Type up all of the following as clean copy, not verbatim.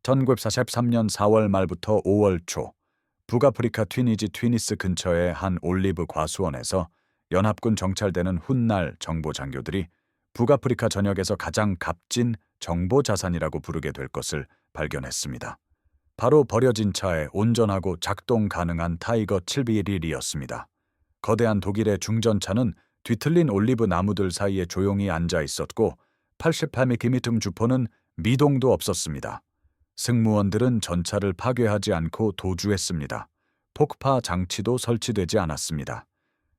1943년 4월 말부터 5월 초 북아프리카 튀니스 근처의 한 올리브 과수원에서 연합군 정찰대는 훗날 정보 장교들이 북아프리카 전역에서 가장 값진 정보 자산이라고 부르게 될 것을 발견했습니다. 바로 버려진 차에 온전하고 작동 가능한 타이거 7B1이었습니다. 거대한 독일의 중전차는 뒤틀린 올리브 나무들 사이에 조용히 앉아 있었고 88mm 주포는 미동도 없었습니다. 승무원들은 전차를 파괴하지 않고 도주했습니다. 폭파 장치도 설치되지 않았습니다.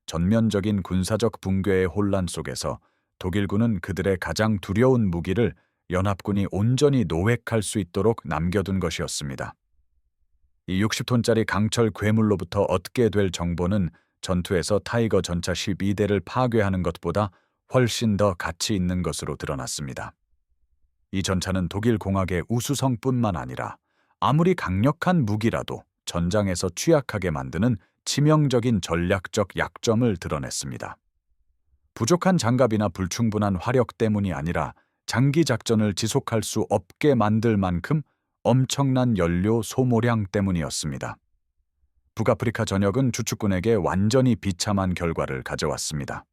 전면적인 군사적 붕괴의 혼란 속에서 독일군은 그들의 가장 두려운 무기를 연합군이 온전히 노획할 수 있도록 남겨둔 것이었습니다. 이 60톤짜리 강철 괴물로부터 얻게 될 정보는 전투에서 타이거 전차 12대를 파괴하는 것보다 훨씬 더 가치 있는 것으로 드러났습니다. 이 전차는 독일 공학의 우수성뿐만 아니라 아무리 강력한 무기라도 전장에서 취약하게 만드는 치명적인 전략적 약점을 드러냈습니다. 부족한 장갑이나 불충분한 화력 때문이 아니라 장기 작전을 지속할 수 없게 만들 만큼 엄청난 연료 소모량 때문이었습니다. 북아프리카 전역은 주축군에게 완전히 비참한 결과를 가져왔습니다.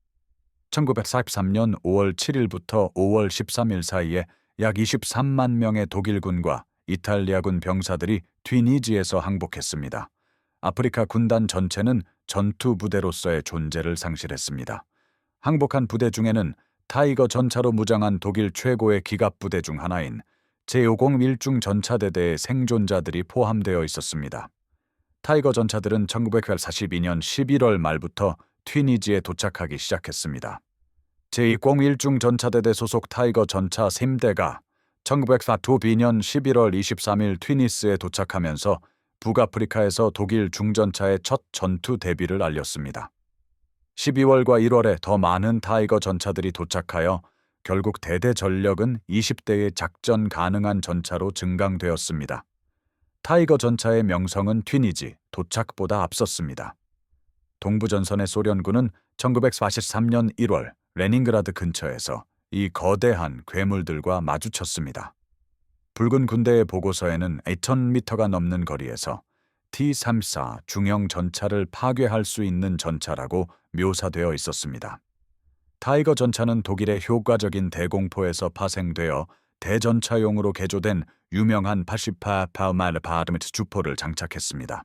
1943년 5월 7일부터 5월 13일 사이에 약 23만 명의 독일군과 이탈리아군 병사들이 튀니지에서 항복했습니다. 아프리카 군단 전체는 전투 부대로서의 존재를 상실했습니다. 항복한 부대 중에는 타이거 전차로 무장한 독일 최고의 기갑부대 중 하나인 제501중 전차대대의 생존자들이 포함되어 있었습니다. 타이거 전차들은 1942년 11월 말부터 튀니지에 도착하기 시작했습니다. 제201중 전차대대 소속 타이거 전차 3대가 1942년 11월 23일 튀니스에 도착하면서 북아프리카에서 독일 중전차의 첫 전투 데뷔를 알렸습니다. 12월과 1월에 더 많은 타이거 전차들이 도착하여 결국 대대 전력은 20대의 작전 가능한 전차로 증강되었습니다. 타이거 전차의 명성은 튀니지, 도착보다 앞섰습니다. 동부전선의 소련군은 1943년 1월 레닌그라드 근처에서 이 거대한 괴물들과 마주쳤습니다. 붉은 군대의 보고서에는 2,000m가 넘는 거리에서 T-34 중형 전차를 파괴할 수 있는 전차라고 묘사되어 있었습니다. 타이거 전차는 독일의 효과적인 대공포에서 파생되어 대전차용으로 개조된 유명한 88mm 주포를 장착했습니다.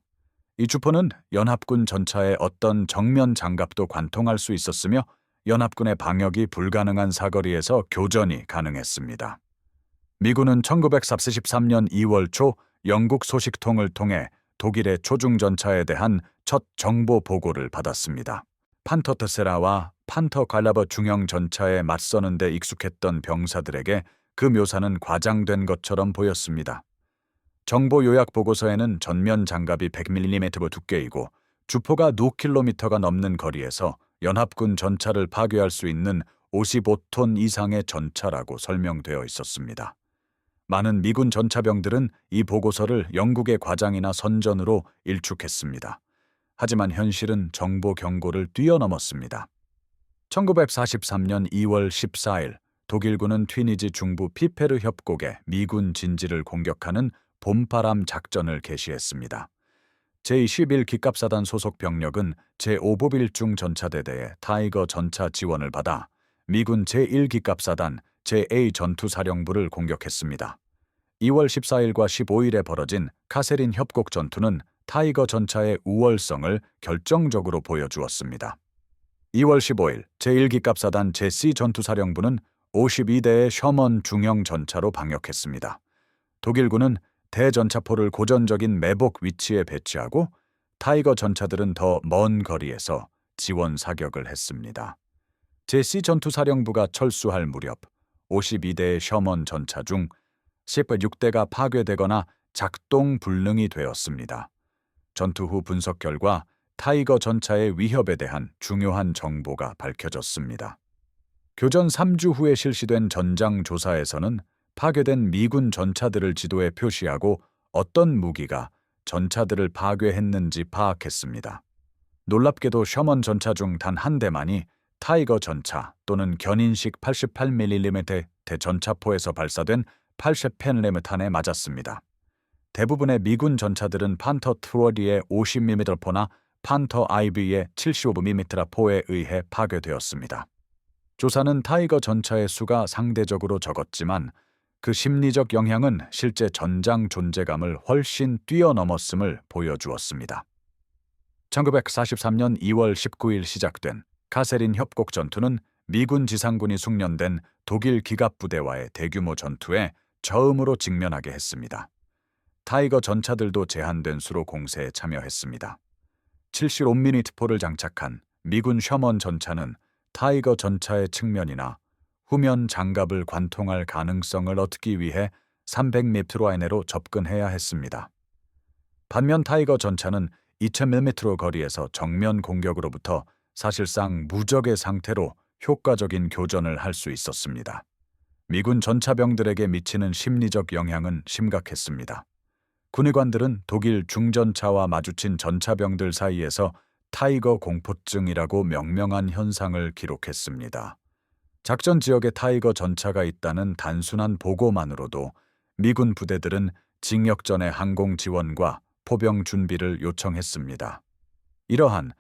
이 주포는 연합군 전차의 어떤 정면 장갑도 관통할 수 있었으며 연합군의 방역이 불가능한 사거리에서 교전이 가능했습니다. 미군은 1943년 2월 초 영국 소식통을 통해 독일의 초중전차에 대한 첫 정보 보고를 받았습니다. 판터 테세라와 판터 갈라버 중형 전차에 맞서는 데 익숙했던 병사들에게 그 묘사는 과장된 것처럼 보였습니다. 정보 요약 보고서에는 전면 장갑이 100mm 두께이고 주포가 6km가 넘는 거리에서 연합군 전차를 파괴할 수 있는 55톤 이상의 전차라고 설명되어 있었습니다. 많은 미군 전차병들은 이 보고서를 영국의 과장이나 선전으로 일축했습니다. 하지만 현실은 정보 경고를 뛰어넘었습니다. 1943년 2월 14일 독일군은 튀니지 중부 피페르 협곡에 미군 진지를 공격하는 봄바람 작전을 개시했습니다. 제21 기갑사단 소속 병력은 제5보빌중 전차대대의 타이거 전차 지원을 받아 미군 제1기갑사단 제-A 전투사령부를 공격했습니다. 2월 14일과 15일에 벌어진 카세린 협곡 전투는 타이거 전차의 우월성을 결정적으로 보여주었습니다. 2월 15일 제1기갑사단 제-C 전투사령부는 52대의 셔먼 중형 전차로 방역했습니다. 독일군은 대전차포를 고전적인 매복 위치에 배치하고 타이거 전차들은 더 먼 거리에서 지원 사격을 했습니다. 제-C 전투사령부가 철수할 무렵 52대의 셔먼 전차 중 16대가 파괴되거나 작동 불능이 되었습니다. 전투 후 분석 결과 타이거 전차의 위협에 대한 중요한 정보가 밝혀졌습니다. 교전 3주 후에 실시된 전장 조사에서는 파괴된 미군 전차들을 지도에 표시하고 어떤 무기가 전차들을 파괴했는지 파악했습니다. 놀랍게도 셔먼 전차 중 단 한 대만이 타이거 전차 또는 견인식 88mm 대전차포에서 발사된 80펜레무탄에 맞았습니다. 대부분의 미군 전차들은 판터 트로디의 50mm 포나 판터 아이비의 75mm 포에 의해 파괴되었습니다. 조사는 타이거 전차의 수가 상대적으로 적었지만 그 심리적 영향은 실제 전장 존재감을 훨씬 뛰어넘었음을 보여주었습니다. 1943년 2월 19일 시작된 카세린 협곡 전투는 미군 지상군이 숙련된 독일 기갑부대와의 대규모 전투에 처음으로 직면하게 했습니다. 타이거 전차들도 제한된 수로 공세에 참여했습니다. 75mm 포를 장착한 미군 셔먼 전차는 타이거 전차의 측면이나 후면 장갑을 관통할 가능성을 얻기 위해 300m 이내로 접근해야 했습니다. 반면 타이거 전차는 2000m 거리에서 정면 공격으로부터 사실상 무적의 상태로 효과적인 교전을 할 수 있었습니다. 미군 전차병들에게 미치는 심리적 영향은 심각했습니다. 군의관들은 독일 중전차와 마주친 전차병들 사이에서 타이거 공포증이라고 명명한 현상을 기록했습니다. 작전 지역에 타이거 전차가 있다는 단순한 보고만으로도 미군 부대들은 징역전의 항공 지원과 포병 준비를 요청했습니다. 이러한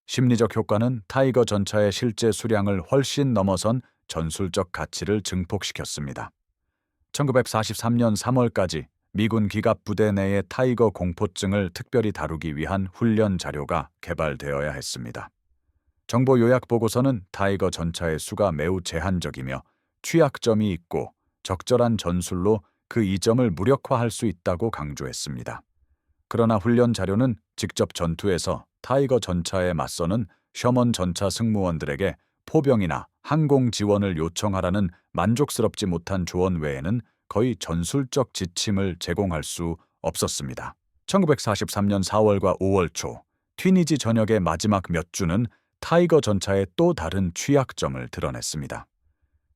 심리적 효과는 타이거 전차의 실제 수량을 훨씬 넘어선 전술적 가치를 증폭시켰습니다. 1943년 3월까지 미군 기갑 부대 내의 타이거 공포증을 특별히 다루기 위한 훈련 자료가 개발되어야 했습니다. 정보 요약 보고서는 타이거 전차의 수가 매우 제한적이며 취약점이 있고 적절한 전술로 그 이점을 무력화할 수 있다고 강조했습니다. 그러나 훈련 자료는 직접 전투에서 타이거 전차에 맞서는 셔먼 전차 승무원들에게 포병이나 항공 지원을 요청하라는 만족스럽지 못한 조언 외에는 거의 전술적 지침을 제공할 수 없었습니다. 1943년 4월과 5월 초 튀니지 전역의 마지막 몇 주는 타이거 전차의 또 다른 취약점을 드러냈습니다.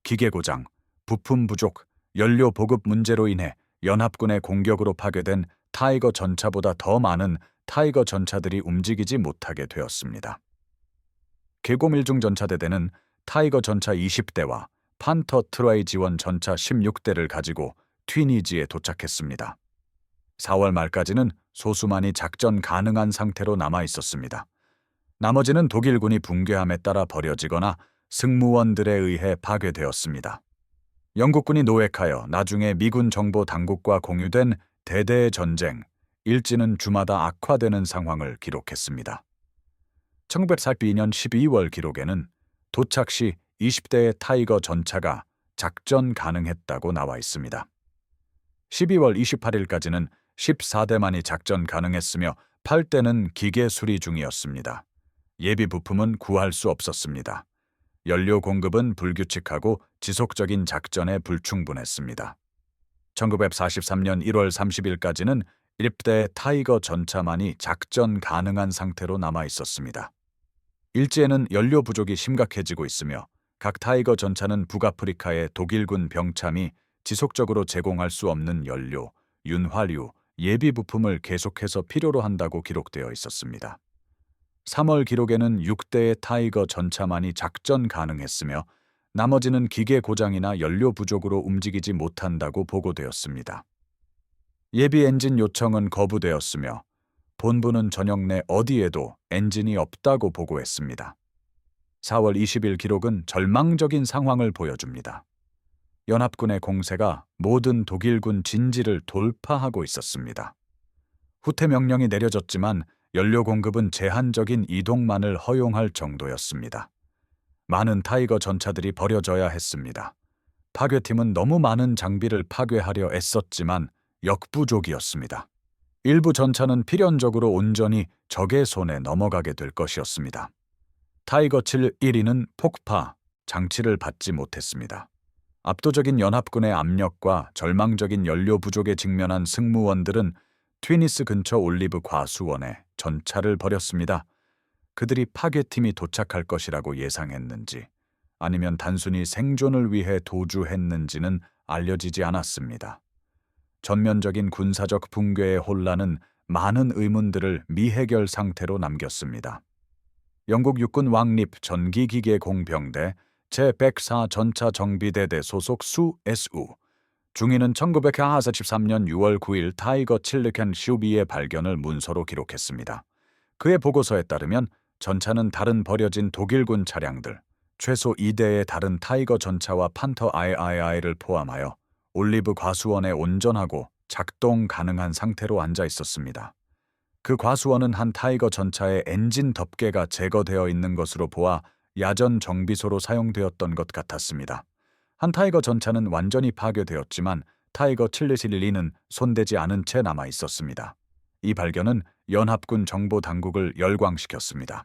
기계 고장, 부품 부족, 연료 보급 문제로 인해 연합군의 공격으로 파괴된 타이거 전차보다 더 많은 타이거 전차들이 움직이지 못하게 되었습니다. 계고밀중 전차대대는 타이거 전차 20대와 판터 트라이 지원 전차 16대를 가지고 튀니지에 도착했습니다. 4월 말까지는 소수만이 작전 가능한 상태로 남아 있었습니다. 나머지는 독일군이 붕괴함에 따라 버려지거나 승무원들에 의해 파괴되었습니다. 영국군이 노획하여 나중에 미군 정보 당국과 공유된 대대의 전쟁, 일지는 주마다 악화되는 상황을 기록했습니다. 1942년 12월 기록에는 도착 시 20대의 타이거 전차가 작전 가능했다고 나와 있습니다. 12월 28일까지는 14대만이 작전 가능했으며 8대는 기계 수리 중이었습니다. 예비 부품은 구할 수 없었습니다. 연료 공급은 불규칙하고 지속적인 작전에 불충분했습니다. 1943년 1월 30일까지는 1대 타이거 전차만이 작전 가능한 상태로 남아 있었습니다. 일제에는 연료 부족이 심각해지고 있으며 각 타이거 전차는 북아프리카의 독일군 병참이 지속적으로 제공할 수 없는 연료, 윤활유, 예비 부품을 계속해서 필요로 한다고 기록되어 있었습니다. 3월 기록에는 6대의 타이거 전차만이 작전 가능했으며 나머지는 기계 고장이나 연료 부족으로 움직이지 못한다고 보고되었습니다. 예비 엔진 요청은 거부되었으며 본부는 전역 내 어디에도 엔진이 없다고 보고했습니다. 4월 20일 기록은 절망적인 상황을 보여줍니다. 연합군의 공세가 모든 독일군 진지를 돌파하고 있었습니다. 후퇴 명령이 내려졌지만 연료 공급은 제한적인 이동만을 허용할 정도였습니다. 많은 타이거 전차들이 버려져야 했습니다. 파괴팀은 너무 많은 장비를 파괴하려 애썼지만 역부족이었습니다. 일부 전차는 필연적으로 온전히 적의 손에 넘어가게 될 것이었습니다. 타이거 7 1위는 폭파, 장치를 받지 못했습니다. 압도적인 연합군의 압력과 절망적인 연료 부족에 직면한 승무원들은 튀니스 근처 올리브 과수원에 전차를 버렸습니다. 그들이 파괴팀이 도착할 것이라고 예상했는지 아니면 단순히 생존을 위해 도주했는지는 알려지지 않았습니다. 전면적인 군사적 붕괴의 혼란은 많은 의문들을 미해결 상태로 남겼습니다. 영국 육군 왕립 전기기계 공병대 제104 전차 정비대대 소속 수 SU, 중위는 1943년 6월 9일 타이거 칠리켄 슈비의 발견을 문서로 기록했습니다. 그의 보고서에 따르면 전차는 다른 버려진 독일군 차량들, 최소 2대의 다른 타이거 전차와 판터 III를 포함하여 올리브 과수원에 온전하고 작동 가능한 상태로 앉아 있었습니다. 그 과수원은 한 타이거 전차의 엔진 덮개가 제거되어 있는 것으로 보아 야전 정비소로 사용되었던 것 같았습니다. 한 타이거 전차는 완전히 파괴되었지만 타이거 712는 손대지 않은 채 남아 있었습니다. 이 발견은 연합군 정보 당국을 열광시켰습니다.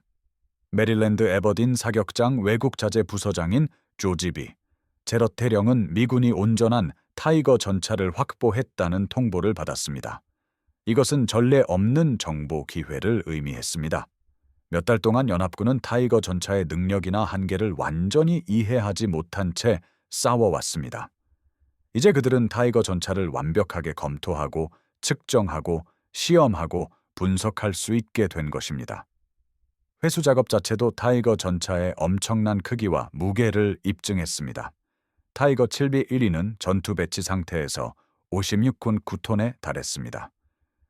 메릴랜드 에버딘 사격장 외국자재 부서장인 조지비 제럿 대령은 미군이 온전한 타이거 전차를 확보했다는 통보를 받았습니다. 이것은 전례 없는 정보 기회를 의미했습니다. 몇 달 동안 연합군은 타이거 전차의 능력이나 한계를 완전히 이해하지 못한 채 싸워왔습니다. 이제 그들은 타이거 전차를 완벽하게 검토하고 측정하고 시험하고 분석할 수 있게 된 것입니다. 회수 작업 자체도 타이거 전차의 엄청난 크기와 무게를 입증했습니다. 타이거 7B1E는 전투 배치 상태에서 56군 9톤에 달했습니다.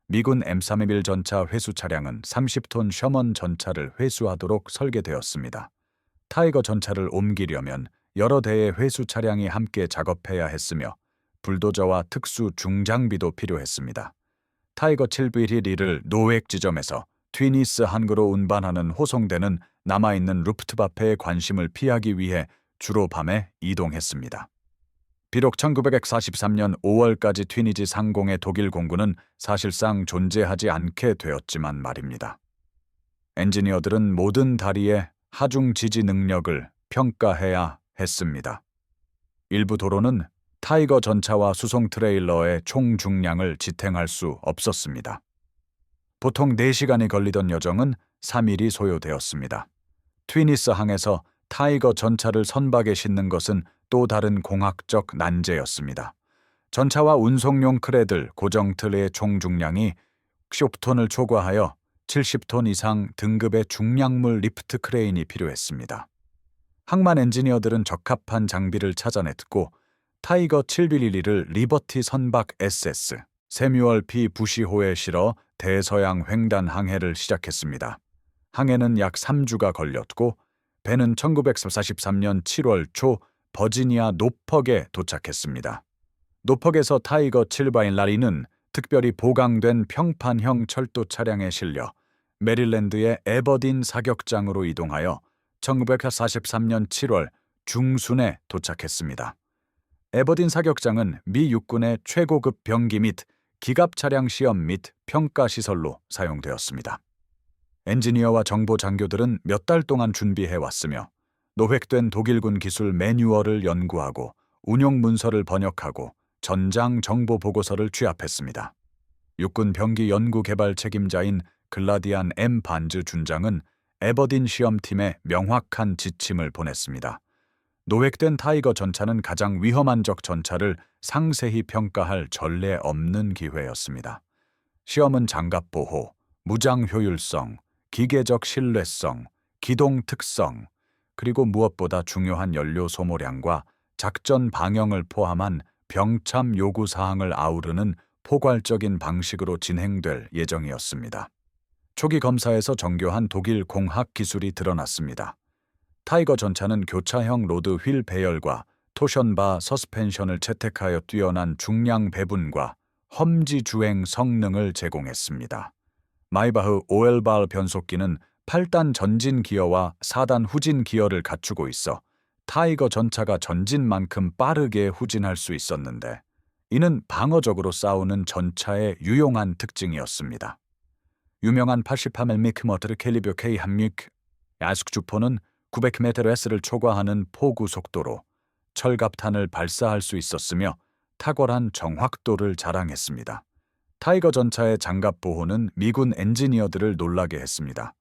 미군 M311 전차 회수 차량은 30톤 셔먼 전차를 회수하도록 설계되었습니다. 타이거 전차를 옮기려면 여러 대의 회수 차량이 함께 작업해야 했으며 불도저와 특수 중장비도 필요했습니다. 타이거 7B1E를 노획 지점에서 튀니스 항구로 운반하는 호송대는 남아있는 루프트바페의 관심을 피하기 위해 주로 밤에 이동했습니다. 비록 1943년 5월까지 튀니지 상공의 독일 공군은 사실상 존재하지 않게 되었지만 말입니다. 엔지니어들은 모든 다리의 하중 지지 능력을 평가해야 했습니다. 일부 도로는 타이거 전차와 수송 트레일러의 총 중량을 지탱할 수 없었습니다. 보통 4시간이 걸리던 여정은 3일이 소요되었습니다. 튀니스 항에서 타이거 전차를 선박에 싣는 것은 또 다른 공학적 난제였습니다. 전차와 운송용 크레들 고정 틀의 총 중량이 60톤을 초과하여 70톤 이상 등급의 중량물 리프트 크레인이 필요했습니다. 항만 엔지니어들은 적합한 장비를 찾아냈고 타이거 7B1E를 리버티 선박 SS 세뮤얼 P 부시호에 실어 대서양 횡단 항해를 시작했습니다. 항해는 약 3주가 걸렸고 배는 1943년 7월 초 버지니아 노퍽에 도착했습니다. 노퍽에서 타이거 7B1E는 특별히 보강된 평판형 철도 차량에 실려 메릴랜드의 에버딘 사격장으로 이동하여 1943년 7월 중순에 도착했습니다. 에버딘 사격장은 미 육군의 최고급 병기 및 기갑 차량 시험 및 평가 시설로 사용되었습니다. 엔지니어와 정보 장교들은 몇 달 동안 준비해왔으며 노획된 독일군 기술 매뉴얼을 연구하고 운용 문서를 번역하고 전장 정보 보고서를 취합했습니다. 육군 병기 연구 개발 책임자인 글라디안 M 반즈 준장은 에버딘 시험팀에 명확한 지침을 보냈습니다. 노획된 타이거 전차는 가장 위험한 적 전차를 상세히 평가할 전례 없는 기회였습니다. 시험은 장갑 보호, 무장 효율성, 기계적 신뢰성, 기동 특성, 그리고 무엇보다 중요한 연료 소모량과 작전 방향을 포함한 병참 요구 사항을 아우르는 포괄적인 방식으로 진행될 예정이었습니다. 초기 검사에서 정교한 독일 공학 기술이 드러났습니다. 타이거 전차는 교차형 로드 휠 배열과 토션바 서스펜션을 채택하여 뛰어난 중량 배분과 험지 주행 성능을 제공했습니다. 마이바흐 오엘발 변속기는 8단 전진 기어와 4단 후진 기어를 갖추고 있어 타이거 전차가 전진만큼 빠르게 후진할 수 있었는데 이는 방어적으로 싸우는 전차의 유용한 특징이었습니다. 유명한 88mm 머터르 캘리버 K16 야숙 주포는 900ms를 초과하는 포구 속도로 철갑탄을 발사할 수 있었으며 탁월한 정확도를 자랑했습니다. 타이거 전차의 장갑 보호는 미군 엔지니어들을 놀라게 했습니다.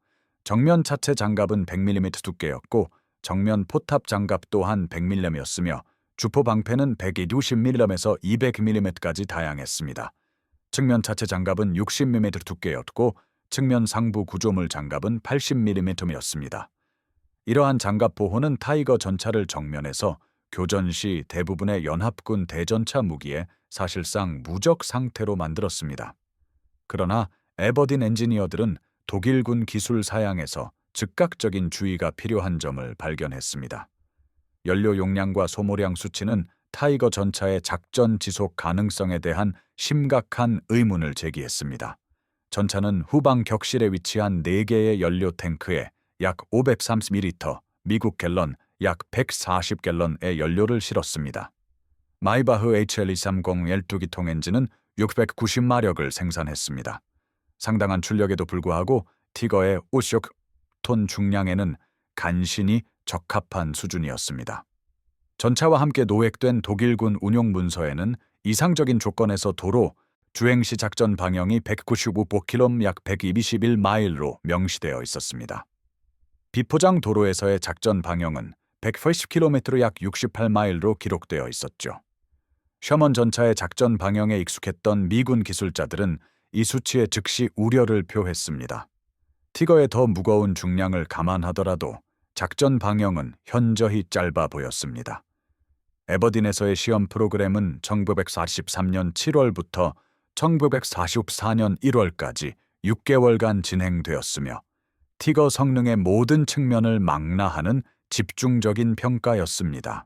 정면 차체 장갑은 100mm 두께였고 정면 포탑 장갑 또한 100mm였으며 주포 방패는 120mm에서 200mm까지 다양했습니다. 측면 차체 장갑은 60mm 두께였고 측면 상부 구조물 장갑은 80mm였습니다. 이러한 장갑 보호는 타이거 전차를 정면에서 교전 시 대부분의 연합군 대전차 무기에 사실상 무적 상태로 만들었습니다. 그러나 에버딘 엔지니어들은 독일군 기술 사양에서 즉각적인 주의가 필요한 점을 발견했습니다. 연료 용량과 소모량 수치는 타이거 전차의 작전 지속 가능성에 대한 심각한 의문을 제기했습니다. 전차는 후방 격실에 위치한 4개의 연료 탱크에 약 530ml, 미국 갤런 약 140갤런의 연료를 실었습니다. 마이바흐 HL230 12기통 엔진은 690마력을 생산했습니다. 상당한 출력에도 불구하고 티거의 50톤 중량에는 간신히 적합한 수준이었습니다. 전차와 함께 노획된 독일군 운용 문서에는 이상적인 조건에서 도로 주행 시 작전 방향이 195km 약 121마일로 명시되어 있었습니다. 비포장 도로에서의 작전 방향은 180km 약 68마일로 기록되어 있었죠. 셔먼 전차의 작전 방향에 익숙했던 미군 기술자들은 이 수치에 즉시 우려를 표했습니다. 티거의 더 무거운 중량을 감안하더라도 작전 방향은 현저히 짧아 보였습니다. 에버딘에서의 시험 프로그램은 1943년 7월부터 1944년 1월까지 6개월간 진행되었으며 티거 성능의 모든 측면을 망라하는 집중적인 평가였습니다.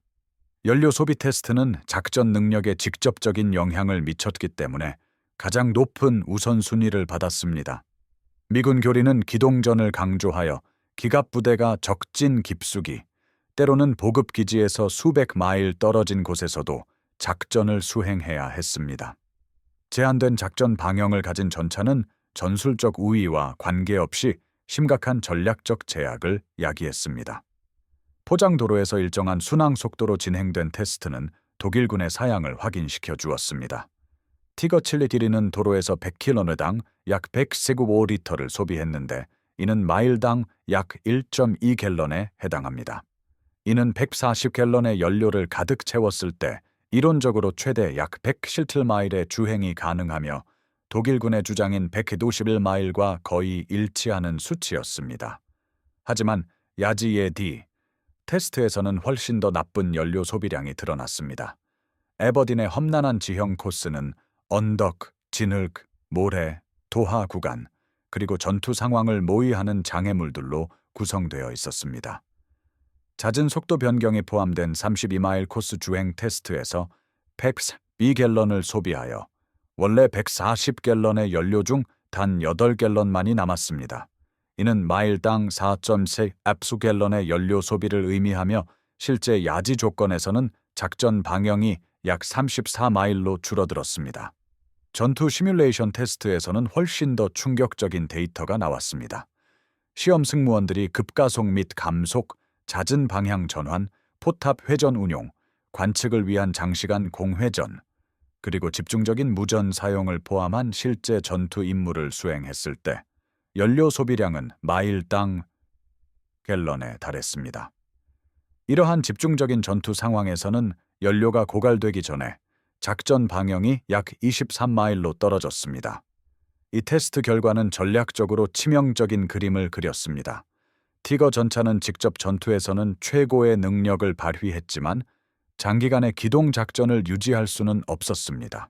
연료 소비 테스트는 작전 능력에 직접적인 영향을 미쳤기 때문에 가장 높은 우선순위를 받았습니다. 미군 교리는 기동전을 강조하여 기갑부대가 적진 깊숙이, 때로는 보급 기지에서 수백 마일 떨어진 곳에서도 작전을 수행해야 했습니다. 제한된 작전 방향을 가진 전차는 전술적 우위와 관계없이 심각한 전략적 제약을 야기했습니다. 포장도로에서 일정한 순항 속도로 진행된 테스트는 독일군의 사양을 확인시켜 주었습니다. 티거 칠리 길이는 도로에서 100km당 약 100세굽5리터를 소비했는데 이는 마일당 약 1.2갤런에 해당합니다. 이는 140갤런의 연료를 가득 채웠을 때 이론적으로 최대 약 100실틀마일의 주행이 가능하며 독일군의 주장인 151마일과 거의 일치하는 수치였습니다. 하지만 야지의 D 테스트에서는 훨씬 더 나쁜 연료 소비량이 드러났습니다. 에버딘의 험난한 지형 코스는 언덕, 진흙, 모래, 도하 구간, 그리고 전투 상황을 모의하는 장애물들로 구성되어 있었습니다. 잦은 속도 변경이 포함된 32마일 코스 주행 테스트에서 102갤런을 소비하여 원래 140갤런의 연료 중 단 8갤런만이 남았습니다. 이는 마일당 4.3 압수갤런의 연료 소비를 의미하며 실제 야지 조건에서는 작전 방향이 약 34마일로 줄어들었습니다. 전투 시뮬레이션 테스트에서는 훨씬 더 충격적인 데이터가 나왔습니다. 시험 승무원들이 급가속 및 감속, 잦은 방향 전환, 포탑 회전 운용, 관측을 위한 장시간 공회전, 그리고 집중적인 무전 사용을 포함한 실제 전투 임무를 수행했을 때 연료 소비량은 마일당 갤런에 달했습니다. 이러한 집중적인 전투 상황에서는 연료가 고갈되기 전에 작전 방향이 약 23마일로 떨어졌습니다. 이 테스트 결과는 전략적으로 치명적인 그림을 그렸습니다. 티거 전차는 직접 전투에서는 최고의 능력을 발휘했지만 장기간의 기동 작전을 유지할 수는 없었습니다.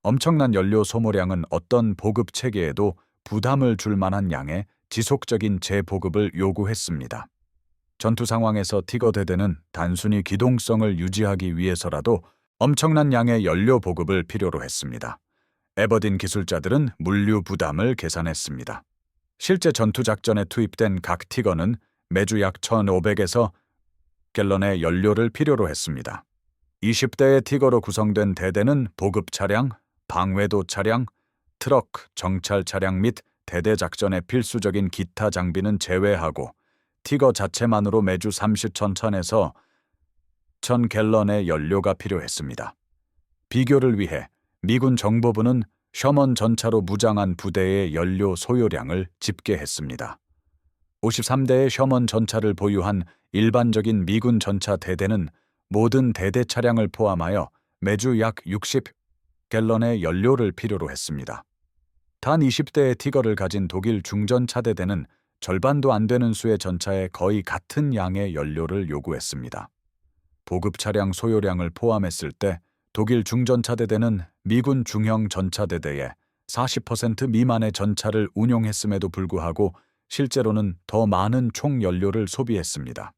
엄청난 연료 소모량은 어떤 보급 체계에도 부담을 줄 만한 양의 지속적인 재보급을 요구했습니다. 전투 상황에서 티거 대대는 단순히 기동성을 유지하기 위해서라도 엄청난 양의 연료 보급을 필요로 했습니다. 에버딘 기술자들은 물류 부담을 계산했습니다. 실제 전투 작전에 투입된 각 티거는 매주 약 1,500에서 갤런의 연료를 필요로 했습니다. 20대의 티거로 구성된 대대는 보급 차량, 방외도 차량, 트럭, 정찰 차량 및 대대 작전의 필수적인 기타 장비는 제외하고 티거 자체만으로 매주 30톤에서 1,000갤런의 연료가 필요했습니다. 비교를 위해 미군 정보부는 셔먼 전차로 무장한 부대의 연료 소요량을 집계했습니다. 53대의 셔먼 전차를 보유한 일반적인 미군 전차 대대는 모든 대대 차량을 포함하여 매주 약 60갤런의 연료를 필요로 했습니다. 단 20대의 티거를 가진 독일 중전차 대대는 절반도 안 되는 수의 전차에 거의 같은 양의 연료를 요구했습니다. 보급 차량 소요량을 포함했을 때 독일 중전차대대는 미군 중형 전차대대의 40% 미만의 전차를 운용했음에도 불구하고 실제로는 더 많은 총 연료를 소비했습니다.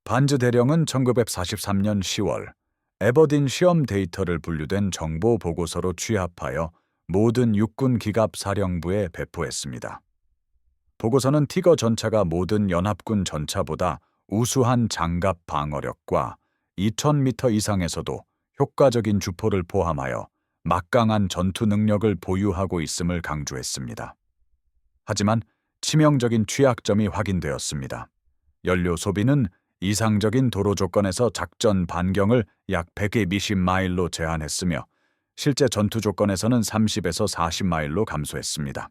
반즈 대령은 1943년 10월 에버딘 시험 데이터를 분류된 정보 보고서로 취합하여 모든 육군 기갑 사령부에 배포했습니다. 보고서는 티거 전차가 모든 연합군 전차보다 우수한 장갑 방어력과 2000m 이상에서도 효과적인 주포를 포함하여 막강한 전투 능력을 보유하고 있음을 강조했습니다. 하지만 치명적인 취약점이 확인되었습니다. 연료 소비는 이상적인 도로 조건에서 작전 반경을 약 120마일로 제한했으며 실제 전투 조건에서는 30에서 40마일로 감소했습니다.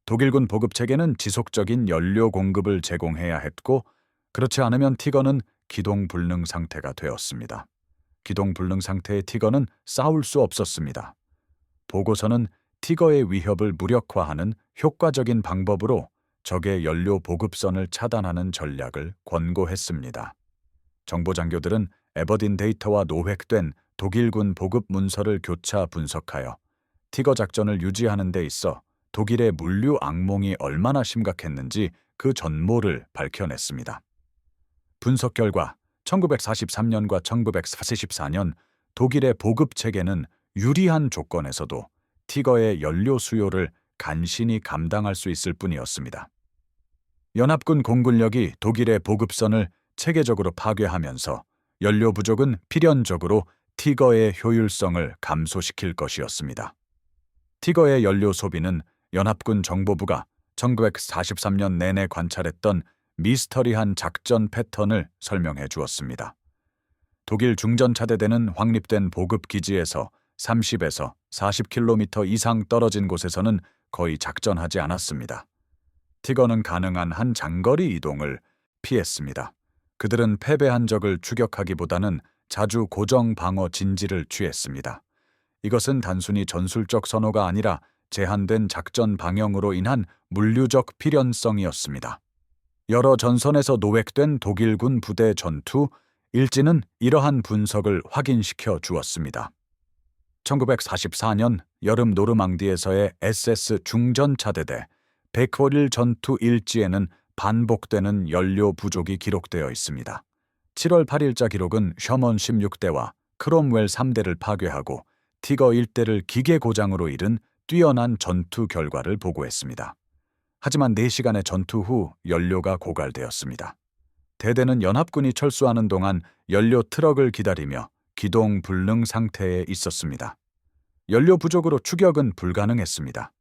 독일군 보급 체계는 지속적인 연료 공급을 제공해야 했고 그렇지 않으면 티거는 기동 불능 상태가 되었습니다. 기동 불능 상태의 티거는 싸울 수 없었습니다. 보고서는 티거의 위협을 무력화하는 효과적인 방법으로 적의 연료 보급선을 차단하는 전략을 권고했습니다. 정보장교들은 에버딘 데이터와 노획된 독일군 보급 문서를 교차 분석하여 티거 작전을 유지하는 데 있어 독일의 물류 악몽이 얼마나 심각했는지 그 전모를 밝혀냈습니다. 분석 결과 1943년과 1944년 독일의 보급 체계는 유리한 조건에서도 티거의 연료 수요를 간신히 감당할 수 있을 뿐이었습니다. 연합군 공군력이 독일의 보급선을 체계적으로 파괴하면서 연료 부족은 필연적으로 티거의 효율성을 감소시킬 것이었습니다. 티거의 연료 소비는 연합군 정보부가 1943년 내내 관찰했던 미스터리한 작전 패턴을 설명해 주었습니다. 독일 중전차대대는 확립된 보급 기지에서 30에서 40km 이상 떨어진 곳에서는 거의 작전하지 않았습니다. 티거는 가능한 한 장거리 이동을 피했습니다. 그들은 패배한 적을 추격하기보다는 자주 고정 방어 진지를 취했습니다. 이것은 단순히 전술적 선호가 아니라 제한된 작전 방향으로 인한 물류적 필연성이었습니다. 여러 전선에서 노획된 독일군 부대 전투 일지는 이러한 분석을 확인시켜 주었습니다. 1944년 여름 노르망디에서의 SS 중전차대대 100호일 전투 일지에는 반복되는 연료 부족이 기록되어 있습니다. 7월 8일자 기록은 셔먼 16대와 크롬웰 3대를 파괴하고 티거 1대를 기계 고장으로 잃은 뛰어난 전투 결과를 보고했습니다. 하지만 4시간의 전투 후 연료가 고갈되었습니다. 대대는 연합군이 철수하는 동안 연료 트럭을 기다리며 기동 불능 상태에 있었습니다. 연료 부족으로 추격은 불가능했습니다.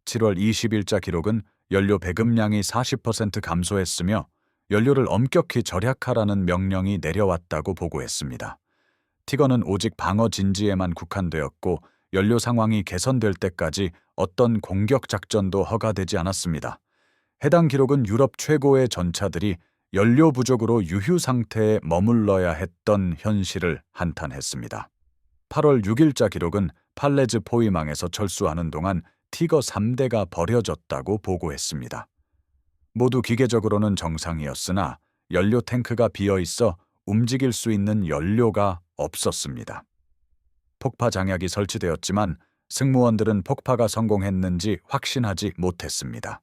7월 20일자 기록은 연료 배급량이 40% 감소했으며 연료를 엄격히 절약하라는 명령이 내려왔다고 보고했습니다. 티거는 오직 방어 진지에만 국한되었고 연료 상황이 개선될 때까지 어떤 공격 작전도 허가되지 않았습니다. 해당 기록은 유럽 최고의 전차들이 연료 부족으로 유휴 상태에 머물러야 했던 현실을 한탄했습니다. 8월 6일자 기록은 팔레즈 포위망에서 철수하는 동안 티거 3대가 버려졌다고 보고했습니다. 모두 기계적으로는 정상이었으나 연료 탱크가 비어 있어 움직일 수 있는 연료가 없었습니다. 폭파 장약이 설치되었지만 승무원들은 폭파가 성공했는지 확신하지 못했습니다.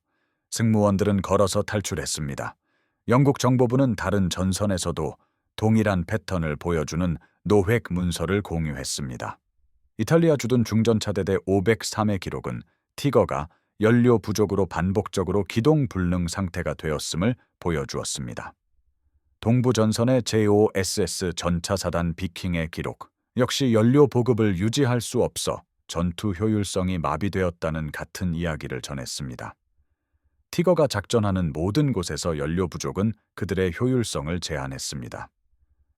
승무원들은 걸어서 탈출했습니다. 영국 정보부는 다른 전선에서도 동일한 패턴을 보여주는 노획 문서를 공유했습니다. 이탈리아 주둔 중전차대대 503의 기록은 티거가 연료 부족으로 반복적으로 기동 불능 상태가 되었음을 보여주었습니다. 동부 전선의 JOSS 전차사단 비킹의 기록 역시 연료 보급을 유지할 수 없어 전투 효율성이 마비되었다는 같은 이야기를 전했습니다. 티거가 작전하는 모든 곳에서 연료 부족은 그들의 효율성을 제한했습니다.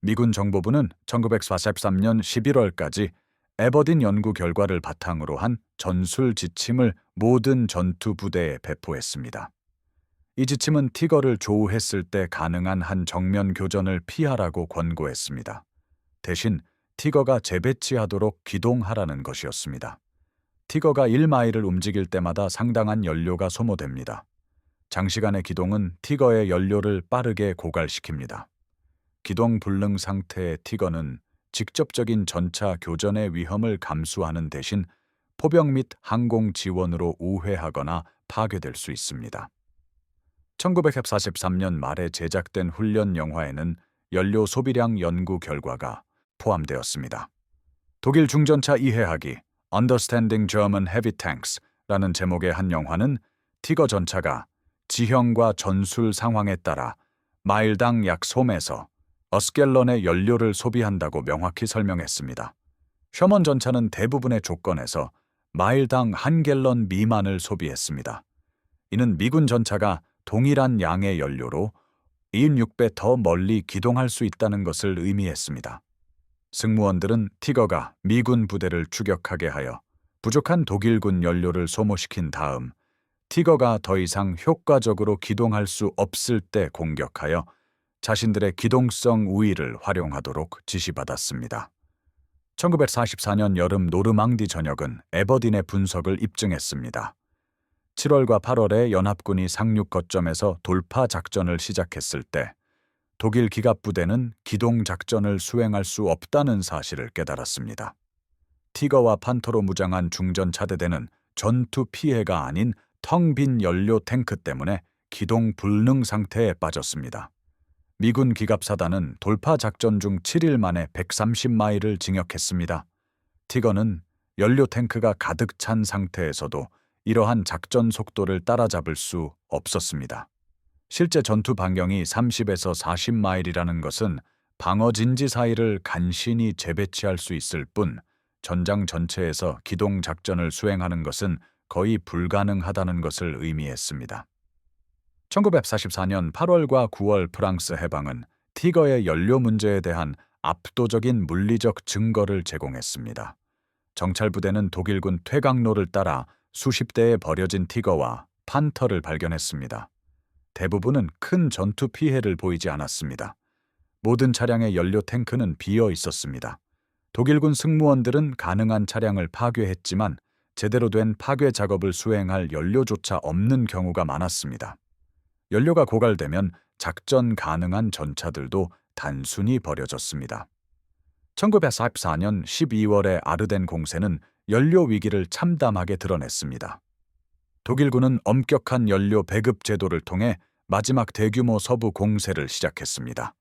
미군 정보부는 1943년 11월까지 에버딘 연구 결과를 바탕으로 한 전술 지침을 모든 전투 부대에 배포했습니다. 이 지침은 티거를 조우했을 때 가능한 한 정면 교전을 피하라고 권고했습니다. 대신 티거가 재배치하도록 기동하라는 것이었습니다. 티거가 1마일을 움직일 때마다 상당한 연료가 소모됩니다. 장시간의 기동은 티거의 연료를 빠르게 고갈시킵니다. 기동 불능 상태의 티거는 직접적인 전차 교전의 위험을 감수하는 대신 포병 및 항공 지원으로 우회하거나 파괴될 수 있습니다. 1943년 말에 제작된 훈련 영화에는 연료 소비량 연구 결과가 포함되었습니다. 독일 중전차 이해하기 Understanding German Heavy Tanks라는 제목의 한 영화는 티거 전차가 지형과 전술 상황에 따라 마일당 약 솜에서 어스갤런의 연료를 소비한다고 명확히 설명했습니다. 셔먼 전차는 대부분의 조건에서 마일당 1갤런 미만을 소비했습니다. 이는 미군 전차가 동일한 양의 연료로 26배 더 멀리 기동할 수 있다는 것을 의미했습니다. 승무원들은 티거가 미군 부대를 추격하게 하여 부족한 독일군 연료를 소모시킨 다음 티거가 더 이상 효과적으로 기동할 수 없을 때 공격하여 자신들의 기동성 우위를 활용하도록 지시받았습니다. 1944년 여름 노르망디 전역은 에버딘의 분석을 입증했습니다. 7월과 8월에 연합군이 상륙 거점에서 돌파 작전을 시작했을 때 독일 기갑부대는 기동 작전을 수행할 수 없다는 사실을 깨달았습니다. 티거와 판터로 무장한 중전차대대는 전투 피해가 아닌 텅 빈 연료 탱크 때문에 기동 불능 상태에 빠졌습니다. 미군 기갑사단은 돌파 작전 중 7일 만에 130마일을 진격했습니다. 티거는 연료 탱크가 가득 찬 상태에서도 이러한 작전 속도를 따라잡을 수 없었습니다. 실제 전투 반경이 30에서 40마일이라는 것은 방어 진지 사이를 간신히 재배치할 수 있을 뿐 전장 전체에서 기동 작전을 수행하는 것은 거의 불가능하다는 것을 의미했습니다. 1944년 8월과 9월 프랑스 해방은 티거의 연료 문제에 대한 압도적인 물리적 증거를 제공했습니다. 정찰부대는 독일군 퇴각로를 따라 수십 대에 버려진 티거와 판터를 발견했습니다. 대부분은 큰 전투 피해를 보이지 않았습니다. 모든 차량의 연료 탱크는 비어 있었습니다. 독일군 승무원들은 가능한 차량을 파괴했지만 제대로 된 파괴 작업을 수행할 연료조차 없는 경우가 많았습니다. 연료가 고갈되면 작전 가능한 전차들도 단순히 버려졌습니다. 1944년 12월의 아르덴 공세는 연료 위기를 참담하게 드러냈습니다. 독일군은 엄격한 연료 배급 제도를 통해 마지막 대규모 서부 공세를 시작했습니다.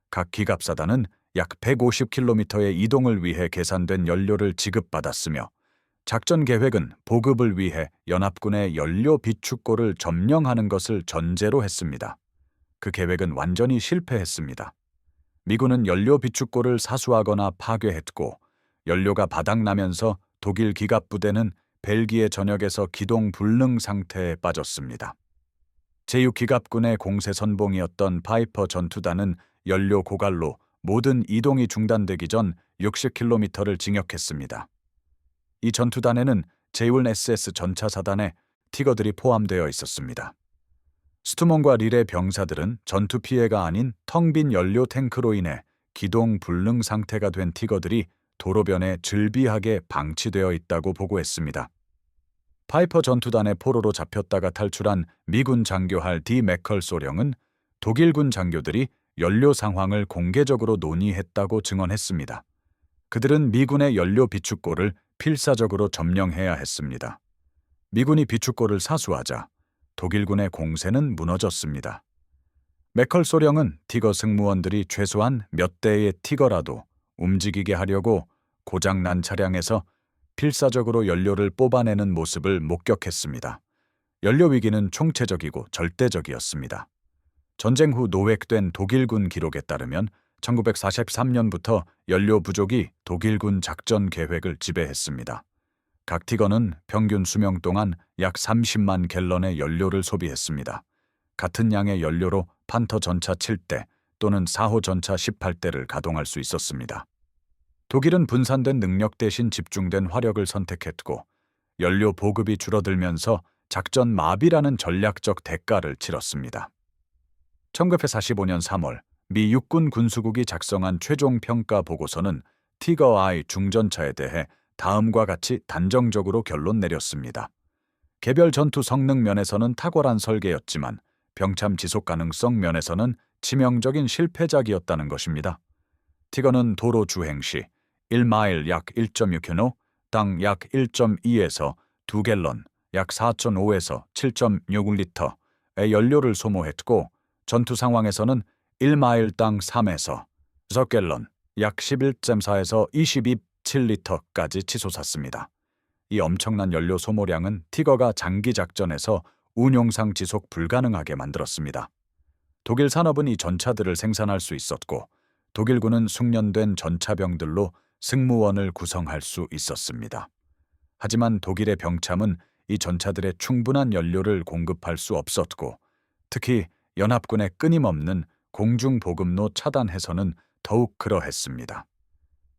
각 기갑사단은 약 150km의 이동을 위해 계산된 연료를 지급받았으며 작전 계획은 보급을 위해 연합군의 연료 비축고를 점령하는 것을 전제로 했습니다. 그 계획은 완전히 실패했습니다. 미군은 연료 비축고를 사수하거나 파괴했고 연료가 바닥나면서 독일 기갑부대는 벨기에 전역에서 기동 불능 상태에 빠졌습니다. 제6기갑군의 공세 선봉이었던 파이퍼 전투단은 연료 고갈로 모든 이동이 중단되기 전 60km를 진격했습니다. 이 전투단에는 제울 SS 전차사단의 티거들이 포함되어 있었습니다. 스투먼과 릴의 병사들은 전투 피해가 아닌 텅 빈 연료 탱크로 인해 기동 불능 상태가 된 티거들이 도로변에 즐비하게 방치되어 있다고 보고했습니다. 파이퍼 전투단의 포로로 잡혔다가 탈출한 미군 장교할 디 맥컬 소령은 독일군 장교들이 연료 상황을 공개적으로 논의했다고 증언했습니다. 그들은 미군의 연료 비축고를 필사적으로 점령해야 했습니다. 미군이 비축고를 사수하자 독일군의 공세는 무너졌습니다. 맥컬 소령은 티거 승무원들이 최소한 몇 대의 티거라도 움직이게 하려고 고장난 차량에서 필사적으로 연료를 뽑아내는 모습을 목격했습니다. 연료 위기는 총체적이고 절대적이었습니다. 전쟁 후 노획된 독일군 기록에 따르면 1943년부터 연료 부족이 독일군 작전 계획을 지배했습니다. 각 티거는 평균 수명 동안 약 30만 갤런의 연료를 소비했습니다. 같은 양의 연료로 판터 전차 7대 또는 4호 전차 18대를 가동할 수 있었습니다. 독일은 분산된 능력 대신 집중된 화력을 선택했고 연료 보급이 줄어들면서 작전 마비라는 전략적 대가를 치렀습니다. 1945년 3월 미 육군 군수국이 작성한 최종 평가 보고서는 티거-I 중전차에 대해 다음과 같이 단정적으로 결론 내렸습니다. 개별 전투 성능 면에서는 탁월한 설계였지만 병참 지속 가능성 면에서는 치명적인 실패작이었다는 것입니다. 티거는 도로 주행 시 1마일 약 1.6km, 당 약 1.2에서 2갤런, 약 4.5에서 7.6L의 연료를 소모했고, 전투 상황에서는 1마일당 3에서 6갤런, 약 11.4에서 22.7L까지 치솟았습니다. 이 엄청난 연료 소모량은 티거가 장기 작전에서 운용상 지속 불가능하게 만들었습니다. 독일 산업은 이 전차들을 생산할 수 있었고, 독일군은 숙련된 전차병들로 승무원을 구성할 수 있었습니다. 하지만 독일의 병참은 이 전차들의 충분한 연료를 공급할 수 없었고, 특히 연합군의 끊임없는 공중보급로 차단 해서는 더욱 그러했습니다.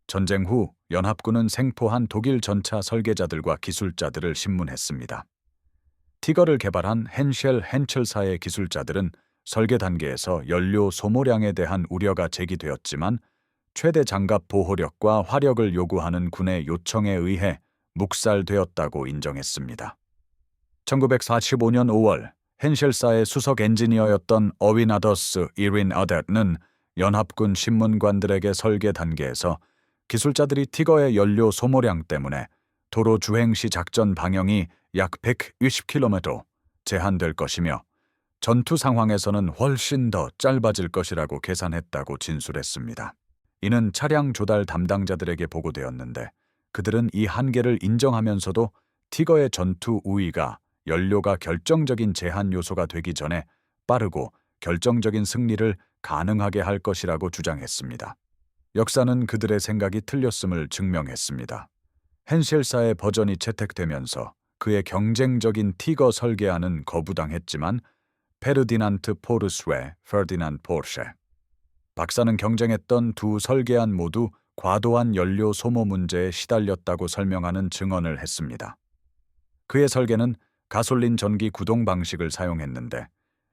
전쟁 후 연합군은 생포한 독일 전차 설계자들과 기술자들을 신문했습니다. 티거를 개발한 헨쉘 헨첼사의 기술자들은 설계 단계에서 연료 소모량에 대한 우려가 제기되었지만 최대 장갑 보호력과 화력을 요구하는 군의 요청에 의해 묵살되었다고 인정했습니다. 1945년 5월 헨쉘사의 수석 엔지니어였던 어윈 아더스 이린 어댓는 연합군 신문관들에게 설계 단계에서 기술자들이 티거의 연료 소모량 때문에 도로 주행 시 작전 방향이 약 120km로 제한될 것이며 전투 상황에서는 훨씬 더 짧아질 것이라고 계산했다고 진술했습니다. 이는 차량 조달 담당자들에게 보고되었는데 그들은 이 한계를 인정하면서도 티거의 전투 우위가 연료가 결정적인 제한 요소가 되기 전에 빠르고 결정적인 승리를 가능하게 할 것이라고 주장했습니다. 역사는 그들의 생각이 틀렸음을 증명했습니다. 헨쉘사의 버전이 채택되면서 그의 경쟁적인 티거 설계안은 거부당했지만 페르디난트 포르쉐, 페르디난트 포르쉐 박사는 경쟁했던 두 설계안 모두 과도한 연료 소모 문제에 시달렸다고 설명하는 증언을 했습니다. 그의 설계는 가솔린 전기 구동 방식을 사용했는데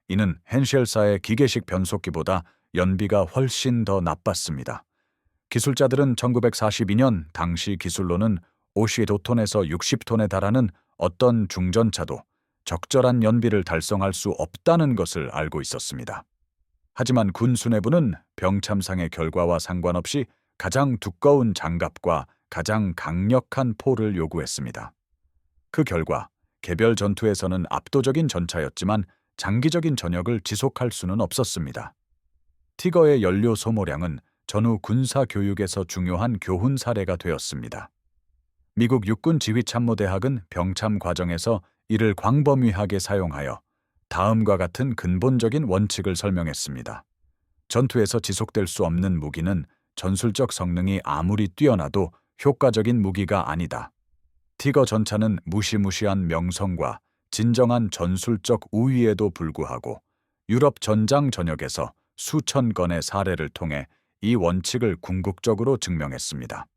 이는 헨쉘사의 기계식 변속기보다 연비가 훨씬 더 나빴습니다. 기술자들은 1942년 당시 기술로는 55톤에서 60톤에 달하는 어떤 중전차도 적절한 연비를 달성할 수 없다는 것을 알고 있었습니다. 하지만 군 수뇌부는 병참상의 결과와 상관없이 가장 두꺼운 장갑과 가장 강력한 포를 요구했습니다. 그 결과 개별 전투에서는 압도적인 전차였지만 장기적인 전역을 지속할 수는 없었습니다. 티거의 연료 소모량은 전후 군사 교육에서 중요한 교훈 사례가 되었습니다. 미국 육군지휘참모대학은 병참 과정에서 이를 광범위하게 사용하여 다음과 같은 근본적인 원칙을 설명했습니다. 전투에서 지속될 수 없는 무기는 전술적 성능이 아무리 뛰어나도 효과적인 무기가 아니다. 티거 전차는 무시무시한 명성과 진정한 전술적 우위에도 불구하고 유럽 전장 전역에서 수천 건의 사례를 통해 이 원칙을 궁극적으로 증명했습니다.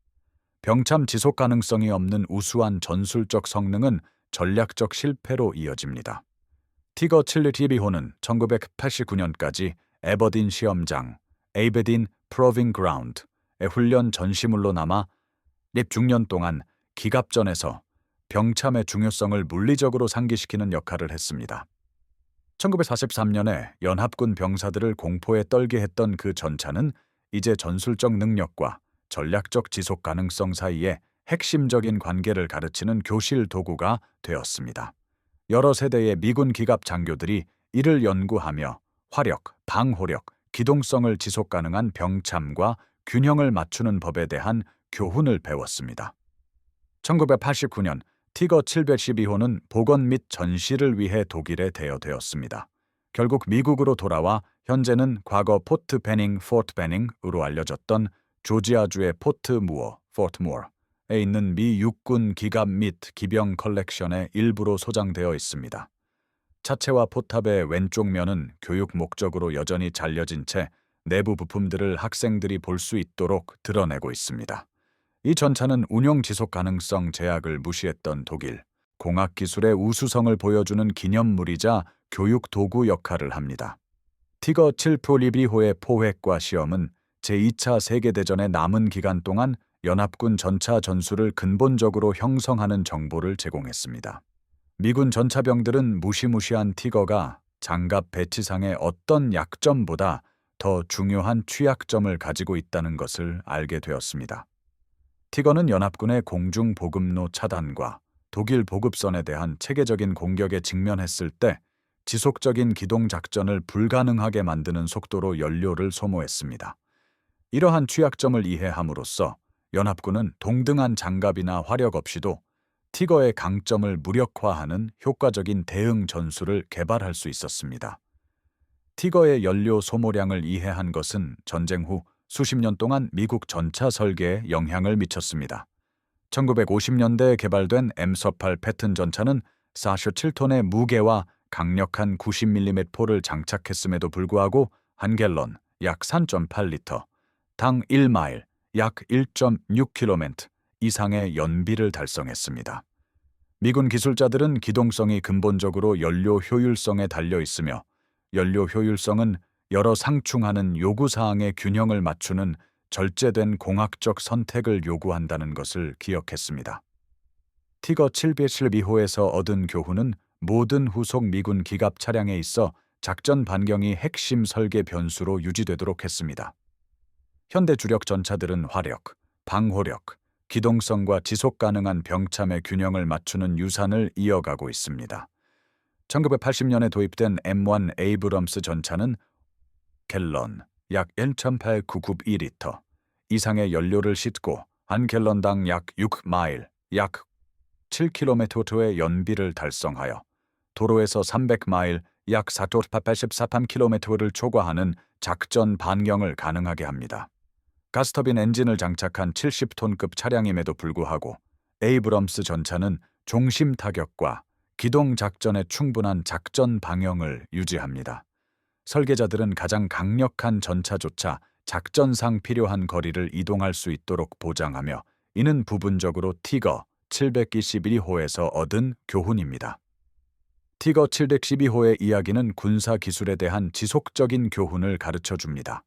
병참 지속 가능성이 없는 우수한 전술적 성능은 전략적 실패로 이어집니다. 티거 7TB호는 1989년까지 에버딘 시험장, 에이베딘 프로빙 그라운드의 훈련 전시물로 남아 16년 동안 기갑전에서 병참의 중요성을 물리적으로 상기시키는 역할을 했습니다. 1943년에 연합군 병사들을 공포에 떨게 했던 그 전차는 이제 전술적 능력과 전략적 지속 가능성 사이에 핵심적인 관계를 가르치는 교실 도구가 되었습니다. 여러 세대의 미군 기갑 장교들이 이를 연구하며 화력, 방호력, 기동성을 지속 가능한 병참과 균형을 맞추는 법에 대한 교훈을 배웠습니다. 1989년 티거 712호는 복원 및 전시를 위해 독일에 대여되었습니다. 결국 미국으로 돌아와 현재는 과거 포트 베닝, 포트 베닝으로 알려졌던 조지아주의 포트 무어, 포트 무어에 있는 미 육군 기갑 및 기병 컬렉션의 일부로 소장되어 있습니다. 차체와 포탑의 왼쪽 면은 교육 목적으로 여전히 잘려진 채 내부 부품들을 학생들이 볼 수 있도록 드러내고 있습니다. 이 전차는 운용 지속 가능성 제약을 무시했던 독일 공학 기술의 우수성을 보여주는 기념물이자 교육 도구 역할을 합니다. 티거 7프리비호의 포획과 시험은 제2차 세계대전의 남은 기간 동안 연합군 전차 전술을 근본적으로 형성하는 정보를 제공했습니다. 미군 전차병들은 무시무시한 티거가 장갑 배치상의 어떤 약점보다 더 중요한 취약점을 가지고 있다는 것을 알게 되었습니다. 티거는 연합군의 공중 보급로 차단과 독일 보급선에 대한 체계적인 공격에 직면했을 때 지속적인 기동 작전을 불가능하게 만드는 속도로 연료를 소모했습니다. 이러한 취약점을 이해함으로써 연합군은 동등한 장갑이나 화력 없이도 티거의 강점을 무력화하는 효과적인 대응 전술을 개발할 수 있었습니다. 티거의 연료 소모량을 이해한 것은 전쟁 후 수십 년 동안 미국 전차 설계에 영향을 미쳤습니다. 1950년대에 개발된 M48 패튼 전차는 47톤의 무게와 강력한 90mm 포를 장착했음에도 불구하고 1갤런, 약 3.8리터, 당 1마일, 약 1.6km 이상의 연비를 달성했습니다. 미군 기술자들은 기동성이 근본적으로 연료 효율성에 달려 있으며 연료 효율성은 여러 상충하는 요구사항의 균형을 맞추는 절제된 공학적 선택을 요구한다는 것을 기억했습니다. 티거 712호에서 얻은 교훈은 모든 후속 미군 기갑 차량에 있어 작전 반경이 핵심 설계 변수로 유지되도록 했습니다. 현대 주력 전차들은 화력, 방호력, 기동성과 지속 가능한 병참의 균형을 맞추는 유산을 이어가고 있습니다. 1980년에 도입된 M1 에이브럼스 전차는 갤런, 약 1.8992리터 이상의 연료를 싣고 1갤런당 약 6마일, 약 7km의 연비를 달성하여 도로에서 300마일, 약 4.83km를 초과하는 작전 반경을 가능하게 합니다. 가스터빈 엔진을 장착한 70톤급 차량임에도 불구하고 에이브럼스 전차는 중심 타격과 기동 작전에 충분한 작전 방향을 유지합니다. 설계자들은 가장 강력한 전차조차 작전상 필요한 거리를 이동할 수 있도록 보장하며 이는 부분적으로 티거 712호에서 얻은 교훈입니다. 티거 712호의 이야기는 군사 기술에 대한 지속적인 교훈을 가르쳐 줍니다.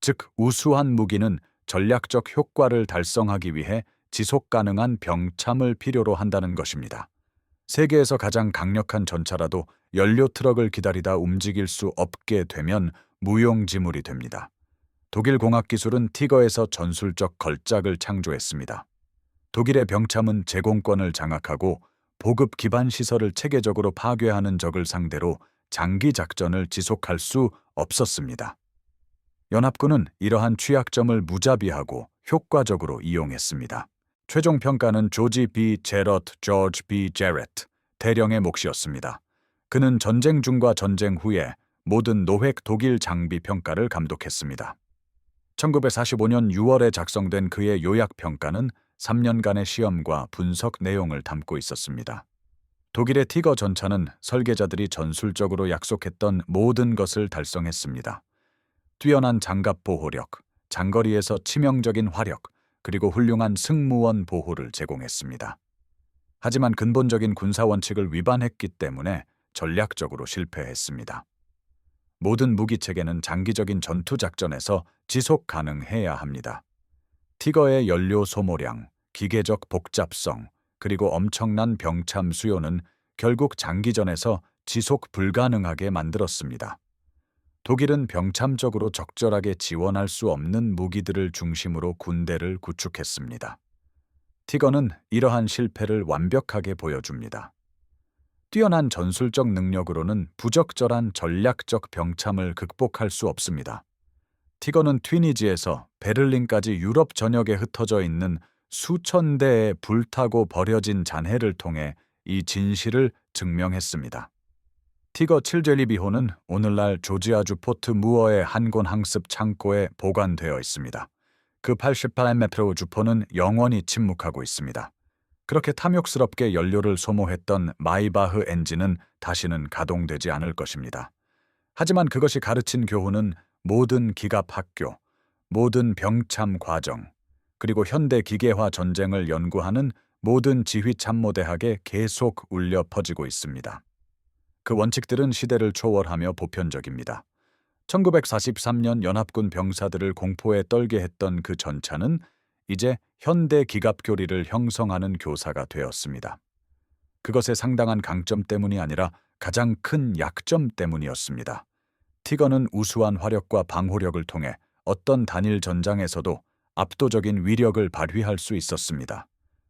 즉, 우수한 무기는 전략적 효과를 달성하기 위해 지속 가능한 병참을 필요로 한다는 것입니다. 세계에서 가장 강력한 전차라도 연료 트럭을 기다리다 움직일 수 없게 되면 무용지물이 됩니다. 독일 공학기술은 티거에서 전술적 걸작을 창조했습니다. 독일의 병참은 제공권을 장악하고 보급 기반 시설을 체계적으로 파괴하는 적을 상대로 장기 작전을 지속할 수 없었습니다. 연합군은 이러한 취약점을 무자비하고 효과적으로 이용했습니다. 최종 평가는 조지 B. 제러트, 조지 B. 제렛 대령의 몫이었습니다. 그는 전쟁 중과 전쟁 후에 모든 노획 독일 장비 평가를 감독했습니다. 1945년 6월에 작성된 그의 요약 평가는 3년간의 시험과 분석 내용을 담고 있었습니다. 독일의 티거 전차는 설계자들이 전술적으로 약속했던 모든 것을 달성했습니다. 뛰어난 장갑 보호력, 장거리에서 치명적인 화력, 그리고 훌륭한 승무원 보호를 제공했습니다. 하지만 근본적인 군사 원칙을 위반했기 때문에 전략적으로 실패했습니다. 모든 무기 체계는 장기적인 전투 작전에서 지속 가능해야 합니다. 티거의 연료 소모량, 기계적 복잡성, 그리고 엄청난 병참 수요는 결국 장기전에서 지속 불가능하게 만들었습니다. 독일은 병참적으로 적절하게 지원할 수 없는 무기들을 중심으로 군대를 구축했습니다. 티거는 이러한 실패를 완벽하게 보여줍니다. 뛰어난 전술적 능력으로는 부적절한 전략적 병참을 극복할 수 없습니다. 티거는 튀니지에서 베를린까지 유럽 전역에 흩어져 있는 수천 대의 불타고 버려진 잔해를 통해 이 진실을 증명했습니다. 티거 712호는 오늘날 조지아주 포트 무어의 한곤 항습 창고에 보관되어 있습니다. 그 88mm 주포는 영원히 침묵하고 있습니다. 그렇게 탐욕스럽게 연료를 소모했던 마이바흐 엔진은 다시는 가동되지 않을 것입니다. 하지만 그것이 가르친 교훈은 모든 기갑 학교, 모든 병참 과정, 그리고 현대 기계화 전쟁을 연구하는 모든 지휘 참모대학에 계속 울려 퍼지고 있습니다. 그 원칙들은 시대를 초월하며 보편적입니다. 1943년 연합군 병사들을 공포에 떨게 했던 그 전차는 이제 현대 기갑 교리를 형성하는 교사가 되었습니다. 그것의 상당한 강점 때문이 아니라 가장 큰 약점 때문이었습니다. 티거는 우수한 화력과 방호력을 통해 어떤 단일 전장에서도 압도적인 위력을 발휘할 수 있었습니다.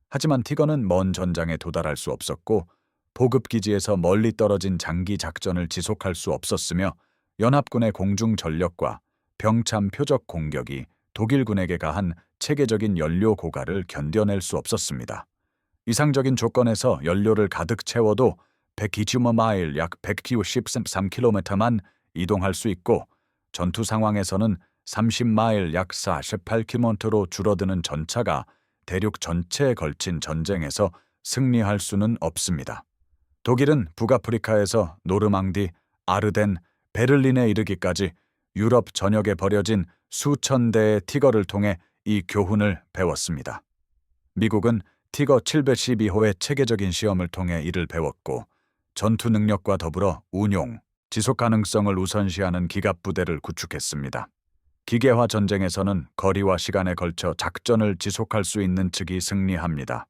하지만 티거는 먼 전장에 도달할 수 없었고 보급 기지에서 멀리 떨어진 장기 작전을 지속할 수 없었으며 연합군의 공중 전력과 병참 표적 공격이 독일군에게 가한 체계적인 연료 고갈을 견뎌낼 수 없었습니다. 이상적인 조건에서 연료를 가득 채워도 120마일 약 193km만 이동할 수 있고 전투 상황에서는 30마일 약 48km로 줄어드는 전차가 대륙 전체에 걸친 전쟁에서 승리할 수는 없습니다. 독일은 북아프리카에서 노르망디, 아르덴, 베를린에 이르기까지 유럽 전역에 버려진 수천 대의 티거를 통해 이 교훈을 배웠습니다. 미국은 티거 712호의 체계적인 시험을 통해 이를 배웠고 전투 능력과 더불어 운용, 지속 가능성을 우선시하는 기갑부대를 구축했습니다. 기계화 전쟁에서는 거리와 시간에 걸쳐 작전을 지속할 수 있는 측이 승리합니다.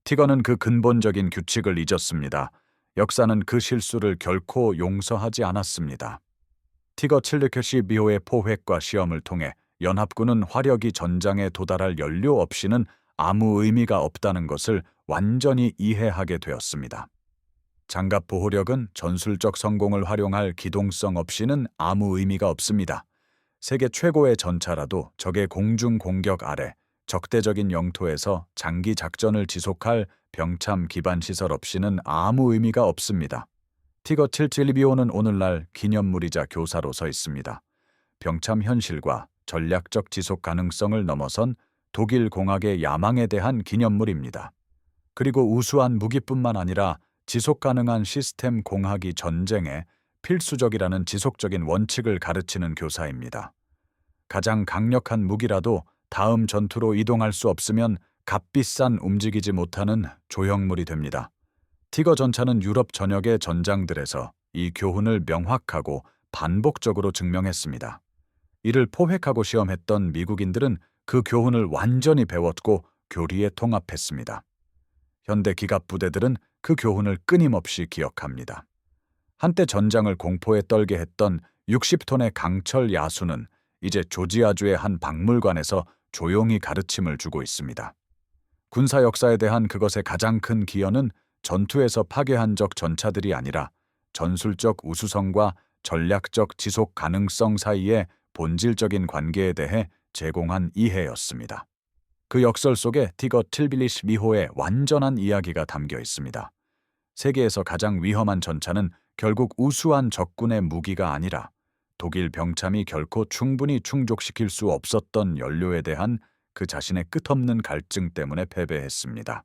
티거는 그 근본적인 규칙을 잊었습니다. 역사는 그 실수를 결코 용서하지 않았습니다. 티거 712호의 포획과 시험을 통해 연합군은 화력이 전장에 도달할 연료 없이는 아무 의미가 없다는 것을 완전히 이해하게 되었습니다. 장갑 보호력은 전술적 성공을 활용할 기동성 없이는 아무 의미가 없습니다. 세계 최고의 전차라도 적의 공중 공격 아래 적대적인 영토에서 장기 작전을 지속할 병참 기반 시설 없이는 아무 의미가 없습니다. 티거 712호는 오늘날 기념물이자 교사로 서 있습니다. 병참 현실과 전략적 지속 가능성을 넘어선 독일 공학의 야망에 대한 기념물입니다. 그리고 우수한 무기뿐만 아니라 지속 가능한 시스템 공학이 전쟁에 필수적이라는 지속적인 원칙을 가르치는 교사입니다. 가장 강력한 무기라도 다음 전투로 이동할 수 없으면 값비싼 움직이지 못하는 조형물이 됩니다. 티거 전차는 유럽 전역의 전장들에서 이 교훈을 명확하고 반복적으로 증명했습니다. 이를 포획하고 시험했던 미국인들은 그 교훈을 완전히 배웠고 교리에 통합했습니다. 현대 기갑 부대들은 그 교훈을 끊임없이 기억합니다. 한때 전장을 공포에 떨게 했던 60톤의 강철 야수는 이제 조지아주의 한 박물관에서 조용히 가르침을 주고 있습니다. 군사 역사에 대한 그것의 가장 큰 기여는 전투에서 파괴한 적 전차들이 아니라 전술적 우수성과 전략적 지속 가능성 사이의 본질적인 관계에 대해 제공한 이해였습니다. 그 역설 속에 티거 712호의 완전한 이야기가 담겨 있습니다. 세계에서 가장 위험한 전차는 결국 우수한 적군의 무기가 아니라 독일 병참이 결코 충분히 충족시킬 수 없었던 연료에 대한 그 자신의 끝없는 갈증 때문에 패배했습니다.